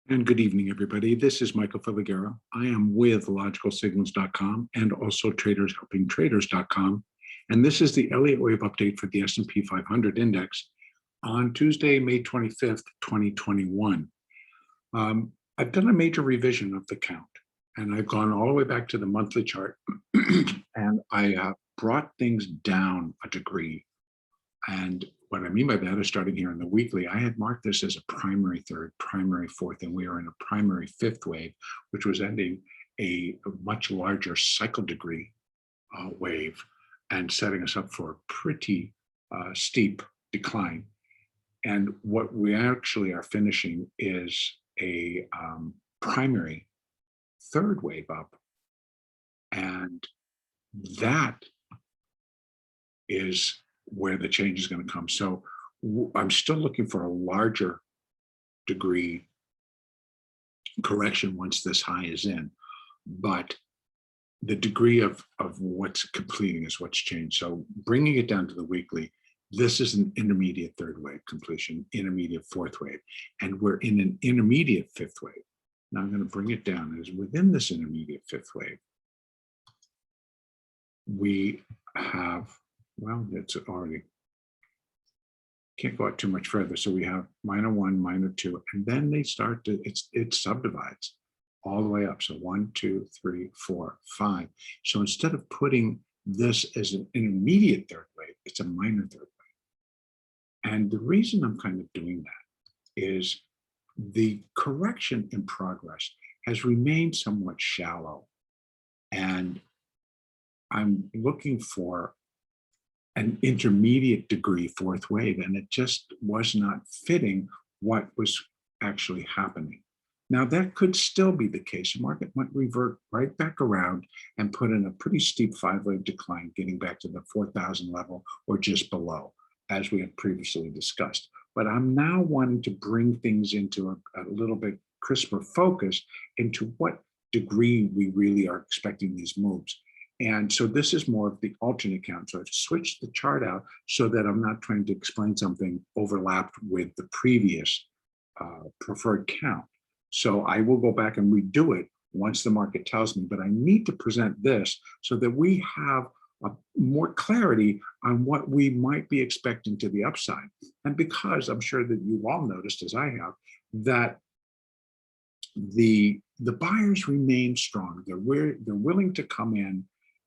And good evening, everybody. This is Michael Filigaro. I am with logicalsignals.com and also tradershelpingtraders.com. And this is the Elliott wave update for the S&P 500 index on Tuesday, May 25th, 2021. I've done a major revision of the count, and I've gone all the way back to the monthly chart, and I brought things down a degree. And what I mean by that is starting here in the weekly, I had marked this as a primary third, primary fourth, and we are in a primary fifth wave, which was ending a much larger cycle degree wave and setting us up for a pretty steep decline. And what we actually are finishing is a primary third wave up. And that is where the change is going to come. So I'm still looking for a larger degree correction once this high is in, but the degree of what's completing is what's changed. So bringing it down to the weekly, this is an intermediate third wave completion, intermediate fourth wave, and we're in an intermediate fifth wave. Now I'm going to bring it down as within this intermediate fifth wave, we have, well, it's already, can't go out too much further. So we have minor one, minor two, and then they start to, it subdivides all the way up. So 1, 2, 3, 4, 5. So instead of putting this as an intermediate third wave, it's a minor third wave. And the reason I'm kind of doing that is the correction in progress has remained somewhat shallow. And I'm looking for an intermediate degree fourth wave, and it just was not fitting what was actually happening. Now that could still be the case. The market might revert right back around and put in a pretty steep 5-wave decline, getting back to the 4,000 level or just below, as we had previously discussed. But I'm now wanting to bring things into a little bit crisper focus into what degree we really are expecting these moves. And so this is more of the alternate count. So I've switched the chart out so that I'm not trying to explain something overlapped with the previous preferred count. So I will go back and redo it once the market tells me, but I need to present this so that we have more clarity on what we might be expecting to the upside. And because I'm sure that you've all noticed, as I have, that the buyers remain strong. They're willing to come in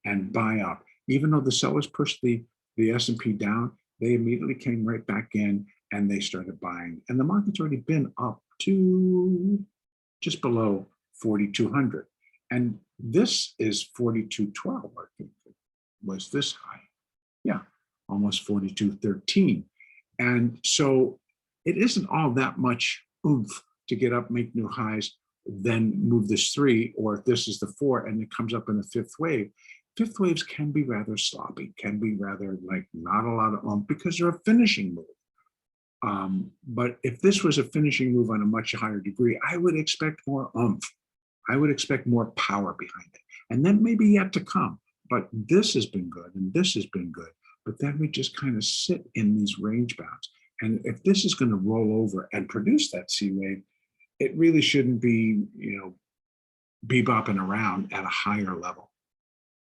and buy up. Even though the sellers pushed the S&P down, they immediately came right back in and they started buying. And the market's already been up to just below 4,200. And this is 4,212, I think it was this high. Yeah, almost 4,213. And so it isn't all that much oomph to get up, make new highs, then move this 3, or if this is the 4 and it comes up in the fifth wave. Fifth waves can be rather sloppy, can be rather like not a lot of oomph because they're a finishing move. But if this was a finishing move on a much higher degree, I would expect more oomph. I would expect more power behind it. And that may be yet to come. But this has been good and this has been good. But then we just kind of sit in these range bounds. And if this is going to roll over and produce that C wave, it really shouldn't be, bebopping around at a higher level.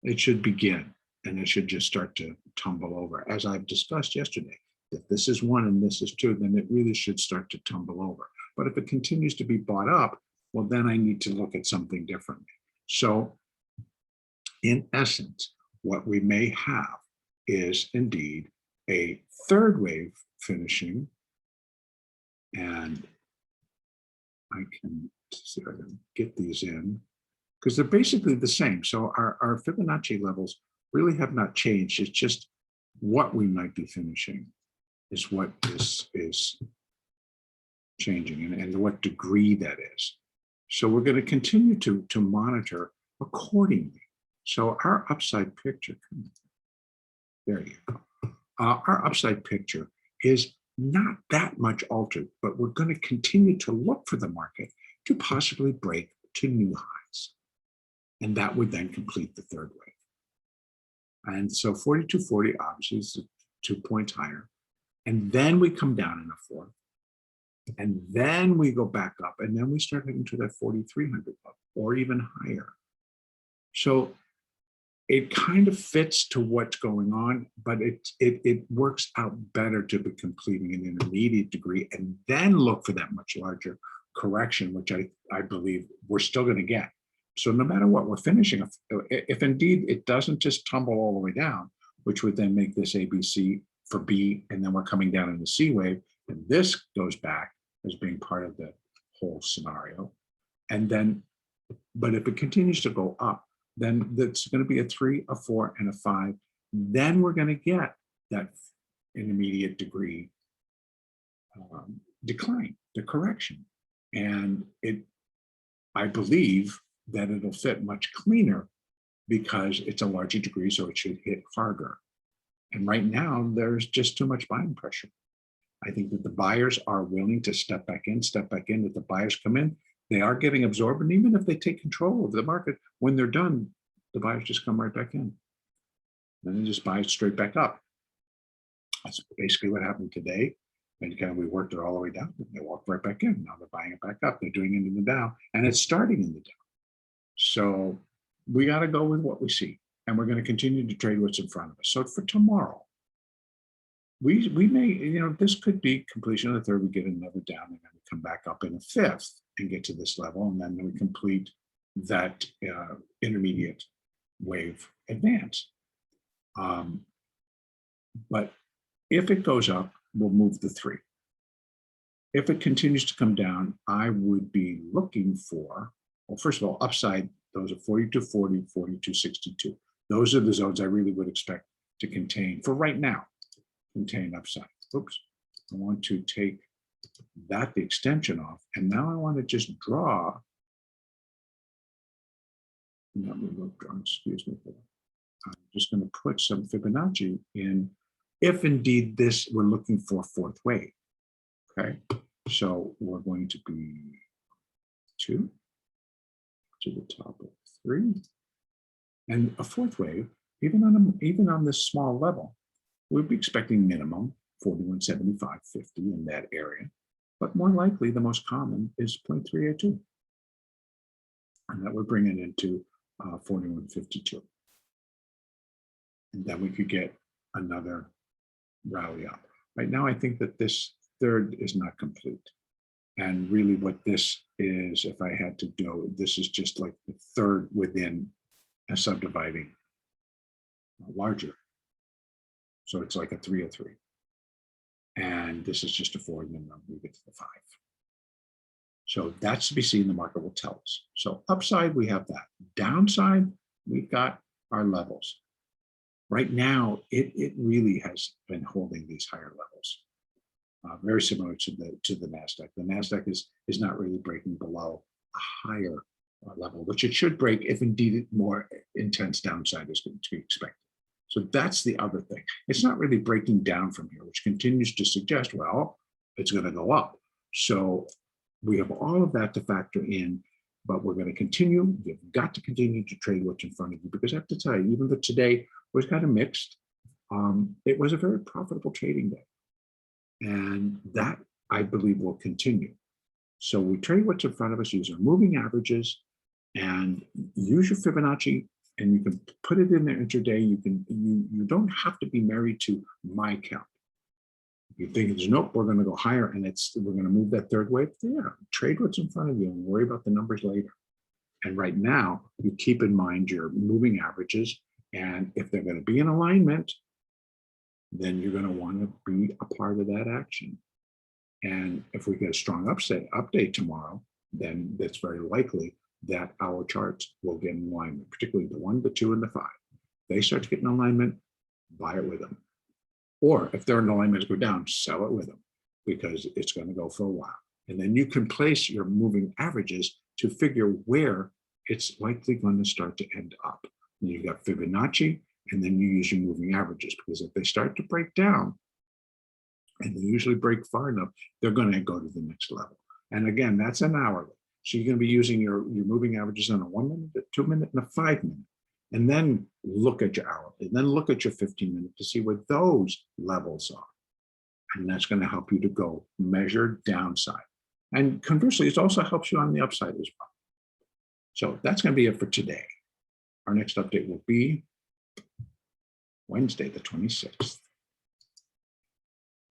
It should begin, and it should just start to tumble over. As I've discussed yesterday, if this is 1 and this is 2, then it really should start to tumble over. But if it continues to be bought up, well, then I need to look at something differently. So in essence, what we may have is indeed a third wave finishing, and I can see if I can get these in, because they're basically the same. So our Fibonacci levels really have not changed. It's just what we might be finishing is what is changing, and what degree that is. So we're going to continue to monitor accordingly. So our upside picture, there you go. Our upside picture is not that much altered, but we're going to continue to look for the market to possibly break to new highs. And that would then complete the third wave. And so 4240 obviously is 2 points higher. And then we come down in a fourth. And then we go back up, and then we start heading to that 4,300 level or even higher. So it kind of fits to what's going on, but it works out better to be completing an intermediate degree and then look for that much larger correction, which I believe we're still going to get. So no matter what, we're finishing, if indeed it doesn't just tumble all the way down, which would then make this ABC for B, and then we're coming down in the C wave, and this goes back as being part of the whole scenario. And then, but if it continues to go up, then that's going to be a 3, a 4, and a 5. Then we're going to get that intermediate degree decline, the correction. And I believe that it'll fit much cleaner because it's a larger degree, so it should hit harder. And right now, there's just too much buying pressure. I think that the buyers are willing to step back in. If the buyers come in, they are getting absorbed. And even if they take control of the market, when they're done, the buyers just come right back in. And they just buy it straight back up. That's basically what happened today. And kind of we worked it all the way down. And they walked right back in. Now they're buying it back up. They're doing it in the down. And it's starting in the down. So we got to go with what we see. And we're going to continue to trade what's in front of us. So for tomorrow, we may, this could be completion of the third. We get another down and then we come back up in a fifth and get to this level. And then we complete that intermediate wave advance. But if it goes up, we'll move the 3. If it continues to come down, I would be looking for, well, first of all, upside, those are 42.40, 42.62. Those are the zones I really would expect to contain, for right now, contain upside. Oops, I want to take the extension off, and now I want to just draw. Let me look, excuse me for that. I'm just going to put some Fibonacci in, if indeed this, we're looking for fourth wave. Okay, so we're going to be 2 to the top of 3. And a fourth wave, even on this small level, we'd be expecting minimum 41.75, 50 in that area. But more likely, the most common is 0.382. And that would bring it into 41.52. And then we could get another rally up. Right now, I think that this third is not complete. And really what this is, if I had to do, this is just like the third within a subdividing larger. So it's like a 3 of 3. And this is just a 4, and then we get to the 5. So that's to be seen, the market will tell us. So upside, we have that. Downside, we've got our levels. Right now, it really has been holding these higher levels. Very similar to the NASDAQ. The NASDAQ is not really breaking below a higher level, which it should break if indeed more intense downside is going to be expected. So that's the other thing. It's not really breaking down from here, which continues to suggest, well, it's going to go up. So we have all of that to factor in, but we're going to continue. You've got to continue to trade what's in front of you, because I have to tell you, even though today was kind of mixed, it was a very profitable trading day. And that, I believe, will continue. So we trade what's in front of us, use our moving averages, and use your Fibonacci, and you can put it in there intraday. You don't have to be married to my count. If you think it's nope, we're going to go higher, and we're going to move that third wave. Yeah, trade what's in front of you and worry about the numbers later. And right now, you keep in mind your moving averages, and if they're going to be in alignment, then you're going to want to be a part of that action. And if we get a strong update tomorrow, then it's very likely that our charts will get in alignment, particularly the 1, the 2, and the 5. They start to get in alignment, buy it with them. Or if they're in alignment to go down, sell it with them, because it's going to go for a while. And then you can place your moving averages to figure where it's likely going to start to end up. And you've got Fibonacci, and then you use your moving averages, because if they start to break down, and they usually break far enough, they're going to go to the next level. And again, that's an hourly. So you're going to be using your moving averages on a 1 minute, a 2 minute, and a 5 minute. And then look at your hourly, and then look at your 15 minute to see where those levels are. And that's going to help you to go measure downside. And conversely, it also helps you on the upside as well. So that's going to be it for today. Our next update will be Wednesday, the 26th.